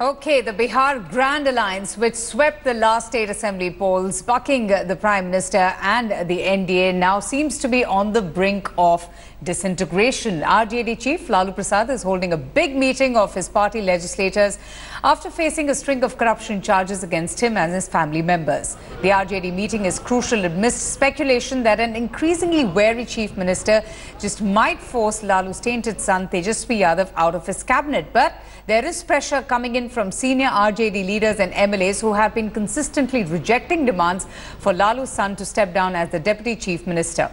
Okay, the Bihar Grand Alliance, which swept the last state assembly polls, bucking the Prime Minister and the NDA, now seems to be on the brink of disintegration. RJD chief Lalu Prasad is holding a big meeting of his party legislators after facing a string of corruption charges against him and his family members. The RJD meeting is crucial amidst speculation that an increasingly wary chief minister just might force Lalu's tainted son Tejaswi Yadav out of his cabinet. But there is pressure coming in from senior RJD leaders and MLAs who have been consistently rejecting demands for Lalu's son to step down as the deputy chief minister.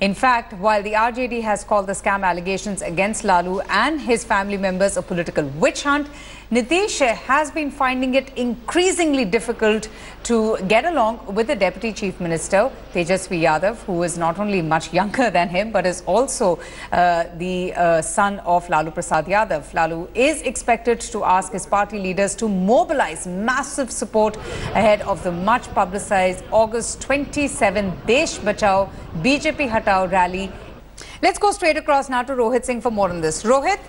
In fact, while the RJD has called the scam allegations against Lalu and his family members a political witch hunt, Nitish has been finding it increasingly difficult to get along with the Deputy Chief Minister, Tejaswi Yadav, who is not only much younger than him, but is also the son of Lalu Prasad Yadav. Lalu is expected to ask his party leaders to mobilize massive support ahead of the much publicized August 27 Desh Bachao BJP Hatao rally. Let's go straight across now to Rohit Singh for more on this. Rohit,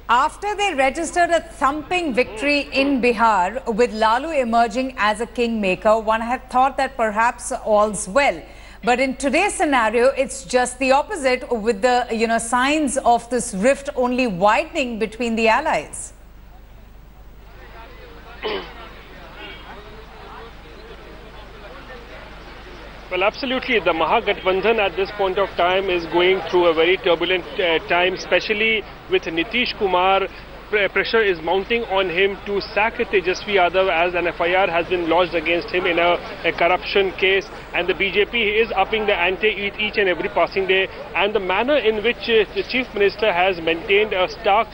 after they registered a thumping victory in Bihar with Lalu emerging as a kingmaker, one had thought that perhaps all's well. But in today's scenario, it's just the opposite, with the signs of this rift only widening between the allies. Well, absolutely. The Mahagathbandhan at this point of time is going through a very turbulent time, especially with Nitish Kumar. Pressure is mounting on him to sack Tejaswi Yadav as an FIR has been lodged against him in a corruption case, and the BJP is upping the ante each and every passing day. And the manner in which the Chief Minister has maintained a stark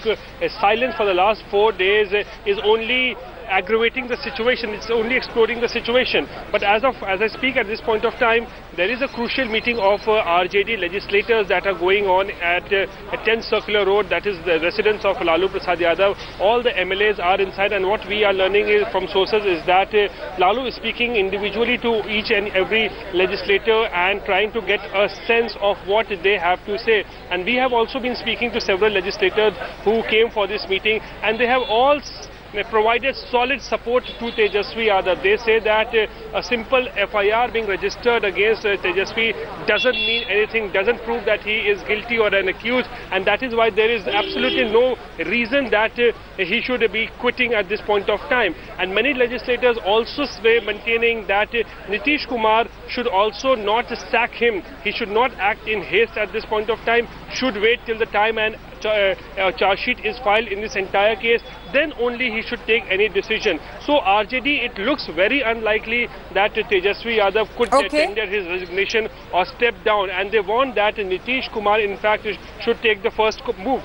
silence for the last 4 days is only aggravating the situation. It's only exploding the situation. But as I speak at this point of time, there is a crucial meeting of RJD legislators that are going on at 10 Circular Road, that is the residence of Lalu Prasad Yadav. All the MLAs are inside, and what we are learning from sources is that Lalu is speaking individually to each and every legislator and trying to get a sense of what they have to say. And we have also been speaking to several legislators who came for this meeting, and they have all provided solid support to Tejaswi Yadav. They say that a simple FIR being registered against Tejaswi doesn't mean anything, doesn't prove that he is guilty or an accused, and that is why there is absolutely no reason that he should be quitting at this point of time. And many legislators also maintaining that Nitish Kumar should also not sack him. He should not act in haste at this point of time, should wait till the time and charge sheet is filed in this entire case, then only he should take any decision. So RJD, it looks very unlikely that Tejaswi Yadav could tender his resignation or step down, and they want that Nitish Kumar in fact should take the first move.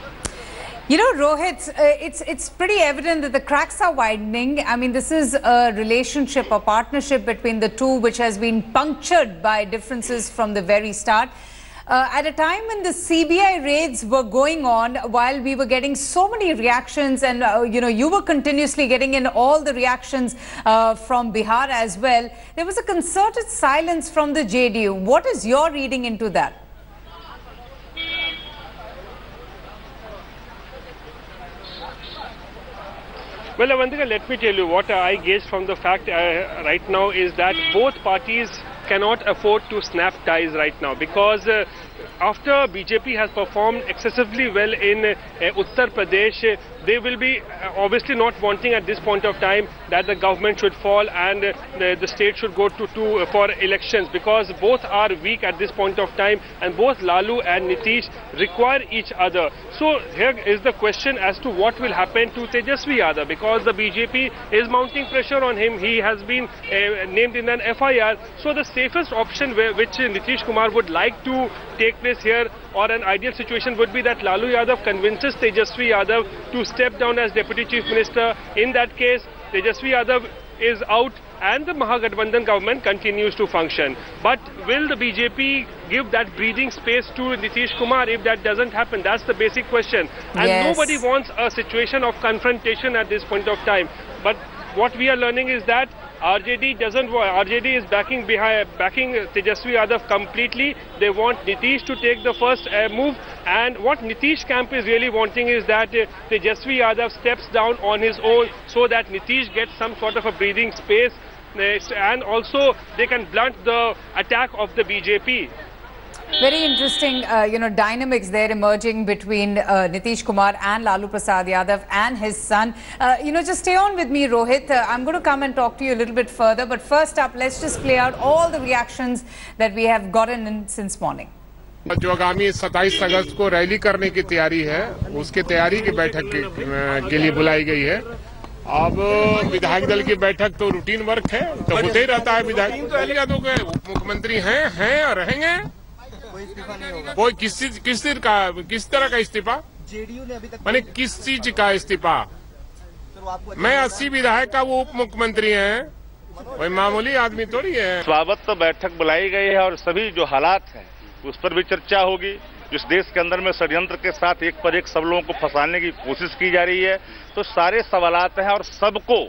You know, Rohit, it's pretty evident that the cracks are widening. I mean, this is a relationship, a partnership between the two which has been punctured by differences from the very start. At a time when the CBI raids were going on, while we were getting so many reactions, and you were continuously getting in all the reactions from Bihar as well, there was a concerted silence from the JDU. What is your reading into that? Well, Avantika, let me tell you what I gauge from the fact right now is that both parties cannot afford to snap ties right now, because after BJP has performed excessively well in Uttar Pradesh, they will be obviously not wanting at this point of time that the government should fall and the state should go for elections, because both are weak at this point of time, and both Lalu and Nitish require each other. So here is the question as to what will happen to Tejaswi Yadav, because the BJP is mounting pressure on him. He has been named in an FIR. So the safest option which Nitish Kumar would like to take place here, or an ideal situation, would be that Lalu Yadav convinces Tejaswi Yadav to step down as Deputy Chief Minister. In that case, Tejaswi Yadav is out and the Mahagathbandhan government continues to function. But will the BJP give that breathing space to Nitish Kumar if that doesn't happen? That's the basic question. And nobody wants a situation of confrontation at this point of time. But what we are learning is that RJD is backing Tejaswi Yadav completely. They want Nitish to take the first move, and what Nitish camp is really wanting is that Tejaswi Yadav steps down on his own so that Nitish gets some sort of a breathing space, and also they can blunt the attack of the BJP. Very interesting, dynamics there emerging between Nitish Kumar and Lalu Prasad Yadav and his son. Just stay on with me, Rohit. I'm going to come and talk to you a little bit further. But first up, let's just play out all the reactions that we have gotten in since morning. जो आगामी 27 अगस्त को rally करने की तैयारी है, उसके तैयारी की बैठक के लिए बुलाई गई है। अब विधायक दल की बैठक तो रूटीन वर्क है, तो होते ही रहता है। विधायक तो यादव के उप मुख्यमंत्री हैं और रहेंगे। कोई किस तरह का इस्तीफा? जेडीयू ने अभी तक मैंने किस चीज का इस्तीफा? मैं 80 विधायक का वो उप मुख्यमंत्री हैं, कोई मामूली आदमी थोड़ी है। स्वागत बैठक बुलाई गई है और सभी जो हालात हैं उस पर भी चर्चा होगी। जिस देश के अंदर में षड्यंत्र के साथ एक पर एक सब लोगों को फंसाने की कोशिश की जा रही है, तो सारे सवालात हैं और सबको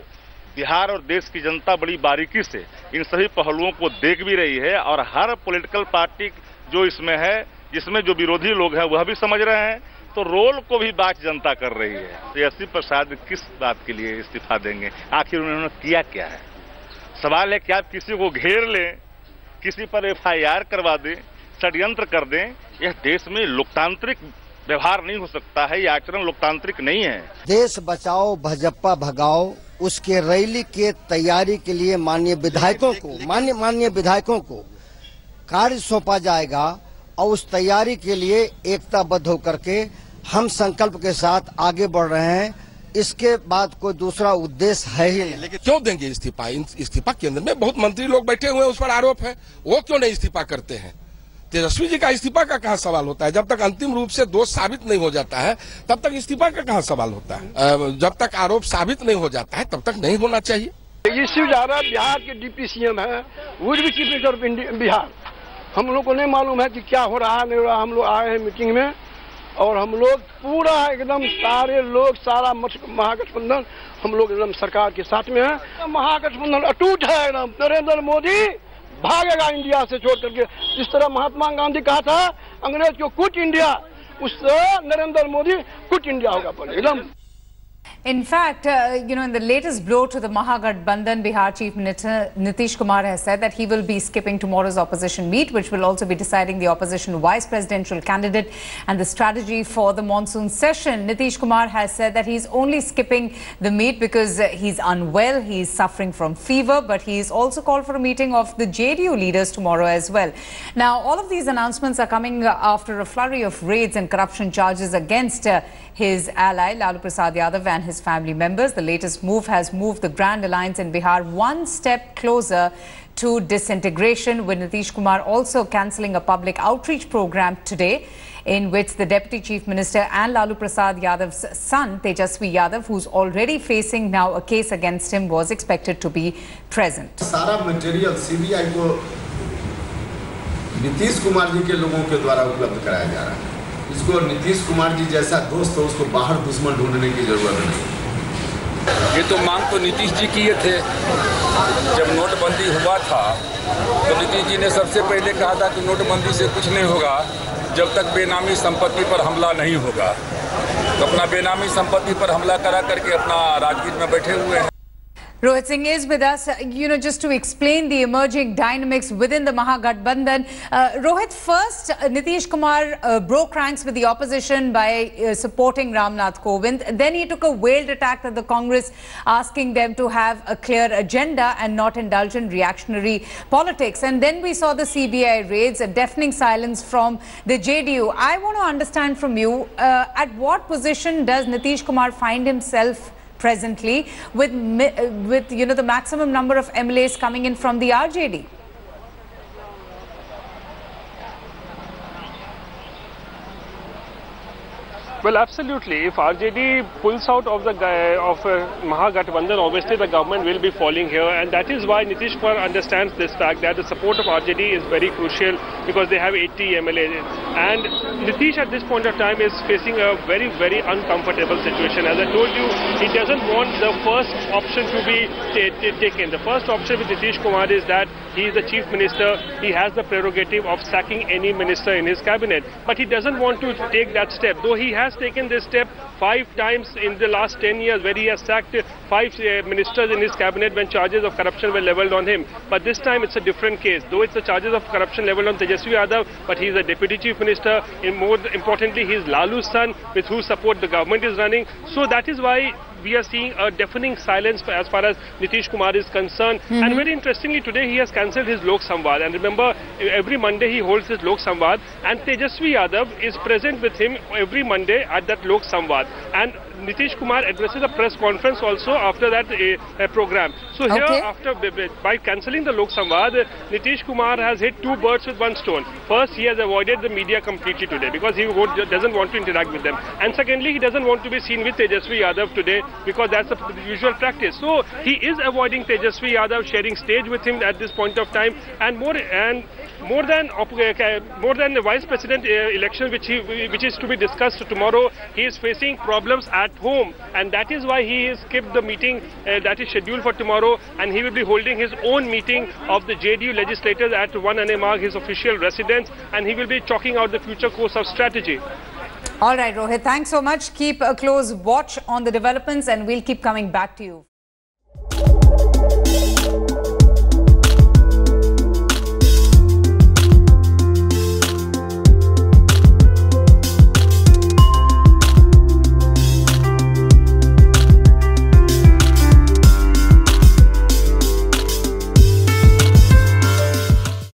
बिहार और देश की जनता बड़ी बारीकी से इन सभी पहलुओं को देख भी रही है और हर पॉलिटिकल पार्टी जो इसमें है, जिसमें जो विरोधी लोग हैं वह भी समझ रहे हैं, तो रोल को भी बात जनता कर रही है। तेजस्वी प्रसाद किस बात के लिए इस्तीफा देंगे? आखिर उन्होंने किया क्या है? सवाल है कि आप किसी को घेर लें, किसी पर FIR करवा दें, षड्यंत्र कर दें। यह देश में लोकतांत्रिक व्यवहार नहीं हो सकता है, यह आचरण लोकतांत्रिक नहीं है। देश बचाओ भाजपा भगाओ, उसके रैली के तैयारी के लिए माननीय विधायकों को कार्य सौंपा जाएगा और उस तैयारी के लिए एकताबद्ध होकर के हम संकल्प के साथ आगे बढ़ रहे हैं। इसके बाद कोई दूसरा उद्देश्य है ही नहीं। लेकिन क्यों देंगे इस्तीफा? इस्तीफा केंद्र में बहुत मंत्री लोग बैठे हुए हैं, उस पर आरोप है, वो क्यों नहीं इस्तीफा करते हैं? तेजस्वी जी का इस्तीफा का कहाँ सवाल होता है? जब तक अंतिम रूप से दोष साबित नहीं हो जाता है तब तक इस्तीफा का कहाँ सवाल होता है? जब तक आरोप साबित नहीं हो जाता है तब तक नहीं होना चाहिए। तेजस्वी यादव बिहार के डिप्टी CM है, would be chief minister of Bihar. हम लोग को नहीं मालूम है कि क्या हो रहा है नहीं हो रहा। हम लोग आए हैं मीटिंग में और हम लोग पूरा एकदम सारे लोग सारा महागठबंधन हम लोग एकदम सरकार के साथ में है। महागठबंधन अटूट है एकदम। नरेंद्र मोदी भागेगा इंडिया से छोड़ करके। जिस तरह महात्मा गांधी कहा था अंग्रेज को क्विट इंडिया, उस नरेंद्र मोदी क्विट इंडिया होगा पहले एकदम। In fact, in the latest blow to the Mahagathbandhan, Bihar Chief Minister Nitish Kumar has said that he will be skipping tomorrow's opposition meet, which will also be deciding the opposition vice presidential candidate and the strategy for the monsoon session. Nitish Kumar has said that he's only skipping the meet because he's unwell, he's suffering from fever, but he's also called for a meeting of the JDU leaders tomorrow as well. Now, all of these announcements are coming after a flurry of raids and corruption charges against his ally Lalu Prasad Yadav and his family members. The latest move has moved the Grand Alliance in Bihar one step closer to disintegration, with Nitish Kumar also cancelling a public outreach program today in which the Deputy Chief Minister and Lalu Prasad Yadav's son Tejaswi Yadav, who's already facing now a case against him, was expected to be present. सारा material CBI को नीतीश कुमार जी के लोगों के द्वारा उपलब्ध कराया जा रहा है। इसको नीतीश कुमार जी जैसा दोस्त हो उसको बाहर दुश्मन ढूंढने की जरूरत नहीं। ये तो मांग तो नीतीश जी किए थे। जब नोटबंदी हुआ था तो नीतीश जी ने सबसे पहले कहा था कि नोटबंदी से कुछ नहीं होगा जब तक बेनामी संपत्ति पर हमला नहीं होगा। तो अपना बेनामी संपत्ति पर हमला करा करके अपना राजगीर में बैठे हुए हैं। Rohit Singh is with us, just to explain the emerging dynamics within the Mahagathbandhan. Rohit, first, Nitish Kumar broke ranks with the opposition by supporting Ramnath Kovind. Then he took a veiled attack at the Congress, asking them to have a clear agenda and not indulge in reactionary politics. And then we saw the CBI raids, a deafening silence from the JDU. I want to understand from you, at what position does Nitish Kumar find himself presently with the maximum number of MLAs coming in from the RJD? Well, absolutely. If RJD pulls out of the Mahagathbandhan, obviously the government will be falling here, and that is why Nitish Kumar understands this fact that the support of RJD is very crucial because they have 80 MLAs. And Nitish at this point of time is facing a very, very uncomfortable situation. As I told you, he doesn't want the first option to be taken. The first option with Nitish Kumar is that he is the chief minister. He has the prerogative of sacking any minister in his cabinet. But he doesn't want to take that step, though he has taken this step 5 times in the last 10 years, where he has sacked 5 ministers in his cabinet when charges of corruption were leveled on him. But this time it's a different case. Though it's the charges of corruption leveled on Tejasvi Yadav, but he is a deputy chief minister. More importantly, he is Lalu's son, with whose support the government is running. So that is why we are seeing a deafening silence as far as Nitish Kumar is concerned. And very interestingly, today he has cancelled his Lok Samvad. And remember, every Monday he holds his Lok Samvad, and Tejasvi Yadav is present with him every Monday at that Lok Samvad. And Nitish Kumar addresses a press conference also after that program. So here, by cancelling the Lok Samvad, Nitish Kumar has hit 2 birds with 1 stone. First, he has avoided the media completely today because he doesn't want to interact with them. And secondly, he doesn't want to be seen with Tejasvi Yadav today because that's the usual practice. So he is avoiding Tejasvi Yadav, sharing stage with him at this point of time. And more than the vice president election, which is to be discussed tomorrow, he is facing problems at home, and that is why he has skipped the meeting that is scheduled for tomorrow, and he will be holding his own meeting of the JDU legislators at 1 Marg, his official residence, and he will be chalking out the future course of strategy. All right, Rohit, thanks so much. Keep a close watch on the developments, and we'll keep coming back to you.